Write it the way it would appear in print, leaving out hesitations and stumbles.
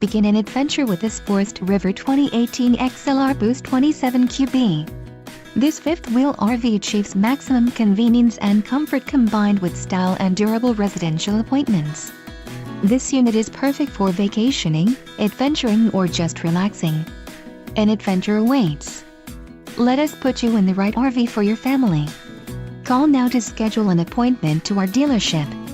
Begin an adventure with this Forest River 2018 XLR Boost 27QB. This fifth-wheel RV achieves maximum convenience and comfort combined with style and durable residential appointments. This unit is perfect for vacationing, adventuring, or just relaxing. An adventure awaits. Let us put you in the right RV for your family. Call now to schedule an appointment to our dealership.